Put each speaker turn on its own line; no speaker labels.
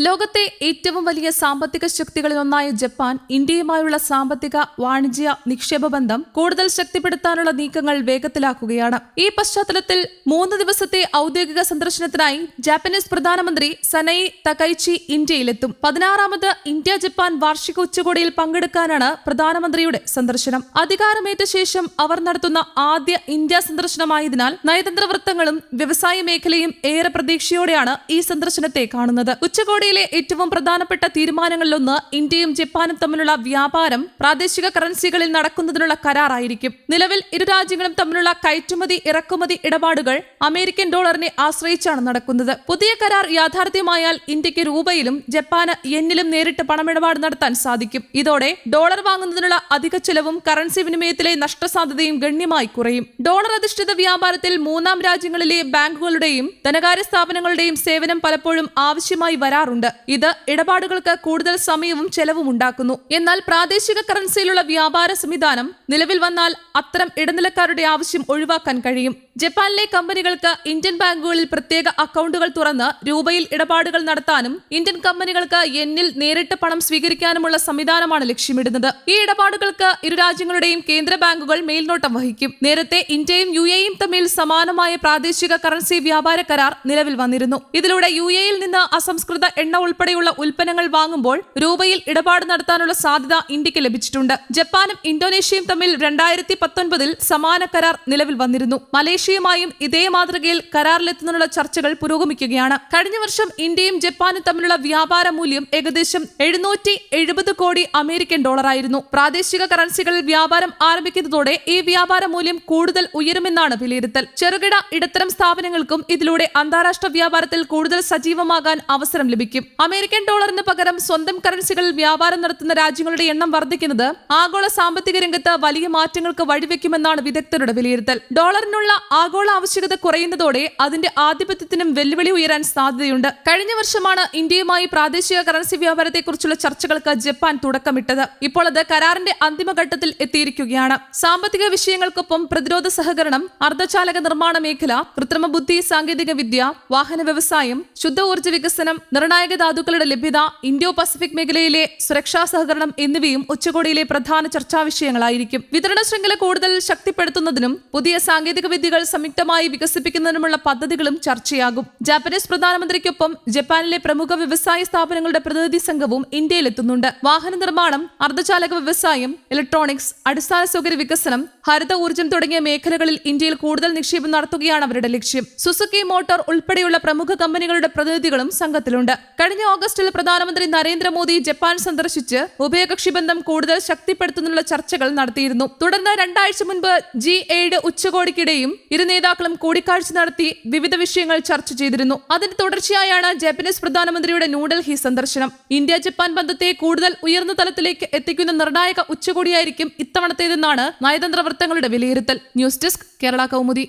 ലോകത്തെ ഏറ്റവും വലിയ സാമ്പത്തിക ശക്തികളിലൊന്നായ ജപ്പാൻ ഇന്ത്യയുമായുള്ള സാമ്പത്തിക വാണിജ്യ നിക്ഷേപ ബന്ധം കൂടുതൽ ശക്തിപ്പെടുത്താനുള്ള നീക്കങ്ങൾ വേഗത്തിലാക്കുകയാണ്. ഈ പശ്ചാത്തലത്തിൽ 3 ദിവസത്തെ ഔദ്യോഗിക സന്ദർശനത്തിനായി ജാപ്പനീസ് പ്രധാനമന്ത്രി സനയി തകൈച്ചി ഇന്ത്യയിലെത്തും. 16ാമത് ഇന്ത്യ ജപ്പാൻ വാർഷിക ഉച്ചകോടിയിൽ പങ്കെടുക്കാനാണ് പ്രധാനമന്ത്രിയുടെ സന്ദർശനം. അധികാരമേറ്റ ശേഷം അവർ നടത്തുന്ന ആദ്യ ഇന്ത്യ സന്ദർശനമായതിനാൽ നയതന്ത്ര വൃത്തങ്ങളും വ്യവസായ മേഖലയും ഏറെ പ്രതീക്ഷയോടെയാണ് ഈ സന്ദർശനത്തെ കാണുന്നത്. ഉച്ചകോടിയിലെ ഏറ്റവും പ്രധാനപ്പെട്ട തീരുമാനങ്ങളിലൊന്ന് ഇന്ത്യയും ജപ്പാനും തമ്മിലുള്ള വ്യാപാരം പ്രാദേശിക കറൻസികളിൽ നടക്കുന്നതിനുള്ള കരാറായിരിക്കും. നിലവിൽ ഇരു രാജ്യങ്ങളും തമ്മിലുള്ള കയറ്റുമതി ഇറക്കുമതി ഇടപാടുകൾ അമേരിക്കൻ ഡോളറിനെ ആശ്രയിച്ചാണ് നടക്കുന്നത്. പുതിയ കരാർ യാഥാർത്ഥ്യമായാൽ ഇന്ത്യക്ക് രൂപയിലും ജപ്പാന് യെന്നിലും നേരിട്ട് പണമിടപാട് നടത്താൻ സാധിക്കും. ഇതോടെ ഡോളർ വാങ്ങുന്നതിനുള്ള അധിക ചെലവും കറൻസി വിനിമയത്തിലെ നഷ്ടസാധ്യതയും ഗണ്യമായി കുറയും. ഡോളർ അധിഷ്ഠിത വ്യാപാരത്തിൽ മൂന്നാം രാജ്യങ്ങളിലെ ബാങ്കുകളുടെയും ധനകാര്യ സ്ഥാപനങ്ങളുടെയും സേവനം പലപ്പോഴും ആവശ്യമായി വരാറുണ്ട്. ഇത് ഇടപാടുകൾക്ക് കൂടുതൽ സമയവും ചെലവും ഉണ്ടാക്കുന്നു. എന്നാൽ പ്രാദേശിക കറൻസിയിലുള്ള വ്യാപാര സംവിധാനം നിലവിൽ വന്നാൽ അത്തരം ഇടനിലക്കാരുടെ ആവശ്യം ഒഴിവാക്കാൻ കഴിയും. ജപ്പാനിലെ കമ്പനികൾക്ക് ഇന്ത്യൻ ബാങ്കുകളിൽ പ്രത്യേക അക്കൗണ്ടുകൾ തുറന്ന് രൂപയിൽ ഇടപാടുകൾ നടത്താനും ഇന്ത്യൻ കമ്പനികൾക്ക് യെന്നിൽ നേരിട്ട് പണം സ്വീകരിക്കാനുമുള്ള സംവിധാനമാണ് ലക്ഷ്യമിടുന്നത്. ഈ ഇടപാടുകൾക്ക് ഇരു രാജ്യങ്ങളുടെയും കേന്ദ്ര ബാങ്കുകൾ മേൽനോട്ടം വഹിക്കും. നേരത്തെ ഇന്ത്യയും UAEയും തമ്മിൽ സമാനമായ പ്രാദേശിക കറൻസി വ്യാപാര കരാർ നിലവിൽ വന്നിരുന്നു. ഇതിലൂടെ UAEയിൽ നിന്ന് അസംസ്കൃത എണ്ണ ഉൾപ്പെടെയുള്ള ഉൽപ്പന്നങ്ങൾ വാങ്ങുമ്പോൾ രൂപയിൽ ഇടപാട് നടത്താനുള്ള സാധ്യത ഇന്ത്യക്ക് ലഭിച്ചിട്ടുണ്ട്. ജപ്പാനും ഇന്തോനേഷ്യയും തമ്മിൽ 2019 സമാന കരാർ നിലവിൽ വന്നിരുന്നു. മലേഷ്യയുമായും ഇതേ മാതൃകയിൽ കരാറിലെത്തുന്നതിനുള്ള ചർച്ചകൾ പുരോഗമിക്കുകയാണ്. കഴിഞ്ഞ വർഷം ഇന്ത്യയും ജപ്പാനും തമ്മിലുള്ള വ്യാപാര മൂല്യം ഏകദേശം 770 കോടി അമേരിക്കൻ ഡോളറായിരുന്നു. പ്രാദേശിക കറൻസികളിൽ വ്യാപാരം ആരംഭിക്കുന്നതോടെ ഈ വ്യാപാര മൂല്യം കൂടുതൽ ഉയരുമെന്നാണ് വിലയിരുത്തൽ. ചെറുകിട ഇടത്തരം സ്ഥാപനങ്ങൾക്കും ഇതിലൂടെ അന്താരാഷ്ട്ര വ്യാപാരത്തിൽ കൂടുതൽ സജീവമാകാൻ അവസരം ലഭിക്കും. അമേരിക്കൻ ഡോളറിന് പകരം സ്വന്തം കറൻസികളിൽ വ്യാപാരം നടത്തുന്ന രാജ്യങ്ങളുടെ എണ്ണം വർദ്ധിക്കുന്നത് ആഗോള സാമ്പത്തിക രംഗത്ത് വലിയ മാറ്റങ്ങൾക്ക് വഴിവെക്കുമെന്നാണ് വിദഗ്ധരുടെ വിലയിരുത്തൽ. ഡോളറിനുള്ള ആഗോള ആവശ്യകത കുറയുന്നതോടെ അതിന്റെ ആധിപത്യത്തിനും വെല്ലുവിളി ഉയരാൻ സാധ്യതയുണ്ട്. കഴിഞ്ഞ വർഷമാണ് ഇന്ത്യയുമായി പ്രാദേശിക കറൻസി വ്യാപാരത്തെക്കുറിച്ചുള്ള ചർച്ചകൾക്ക് ജപ്പാൻ തുടക്കമിട്ടത്. ഇപ്പോൾ അത് കരാറിന്റെ അന്തിമഘട്ടത്തിൽ എത്തിയിരിക്കുകയാണ്. സാമ്പത്തിക വിഷയങ്ങൾക്കൊപ്പം പ്രതിരോധ സഹകരണം, അർദ്ധചാലക നിർമ്മാണ മേഖല, കൃത്രിമ ബുദ്ധി സാങ്കേതിക വിദ്യ, വാഹന വ്യവസായം, ശുദ്ധ ഊർജ്ജ വികസനം, നിർണായക ധാതുക്കളുടെ ലഭ്യത, ഇൻഡോ പസഫിക് മേഖലയിലെ സുരക്ഷാ സഹകരണം എന്നിവയും ഉച്ചകോടിയിലെ പ്രധാന ചർച്ചാ വിഷയങ്ങളായിരിക്കും. വിതരണ ശൃംഖല കൂടുതൽ ശക്തിപ്പെടുത്തുന്നതിനും പുതിയ സാങ്കേതിക വിദ്യകൾ സംയുക്തമായി വികസിപ്പിക്കുന്നതിനുമുള്ള പദ്ധതികളും ചർച്ചയാകും. ജാപ്പനീസ് പ്രധാനമന്ത്രിക്കൊപ്പം ജപ്പാനിലെ പ്രമുഖ വ്യവസായ സ്ഥാപനങ്ങളുടെ പ്രതിനിധി സംഘവും ഇന്ത്യയിലെത്തുന്നുണ്ട്. വാഹന നിർമ്മാണം, അർദ്ധചാലക വ്യവസായം, ഇലക്ട്രോണിക്സ്, അടിസ്ഥാന സൗകര്യ വികസനം, ഹരിത ഊർജ്ജം തുടങ്ങിയ മേഖലകളിൽ ഇന്ത്യയിൽ കൂടുതൽ നിക്ഷേപം നടത്തുകയാണ് അവരുടെ ലക്ഷ്യം. സുസുക്കി മോട്ടോർ ഉൾപ്പെടെയുള്ള പ്രമുഖ കമ്പനികളുടെ പ്രതിനിധികളും സംഘത്തിലുണ്ട്. കഴിഞ്ഞ ഓഗസ്റ്റിൽ പ്രധാനമന്ത്രി നരേന്ദ്രമോദി ജപ്പാൻ സന്ദർശിച്ച് ഉഭയകക്ഷി ബന്ധം കൂടുതൽ ശക്തിപ്പെടുത്തുന്നതിനുള്ള ചർച്ചകൾ നടത്തിയിരുന്നു. തുടർന്ന് 2 ആഴ്ച മുൻപ് G7 ഉച്ചകോടിക്കിടെയും ഇരു നേതാക്കളും കൂടിക്കാഴ്ച നടത്തി വിവിധ വിഷയങ്ങൾ ചർച്ച ചെയ്തിരുന്നു. അതിന്റെ തുടർച്ചയായാണ് ജാപ്പനീസ് പ്രധാനമന്ത്രിയുടെ ന്യൂഡൽഹി സന്ദർശനം. ഇന്ത്യ ജപ്പാൻ ബന്ധത്തെ കൂടുതൽ ഉയർന്ന തലത്തിലേക്ക് എത്തിക്കുന്ന നിർണായക ഉച്ചകോടിയായിരിക്കും ഇത്തവണത്തേതെന്നാണ് നയതന്ത്ര വൃത്തങ്ങളുടെ വിലയിരുത്തൽ. News desk, Kerala Kaumudi.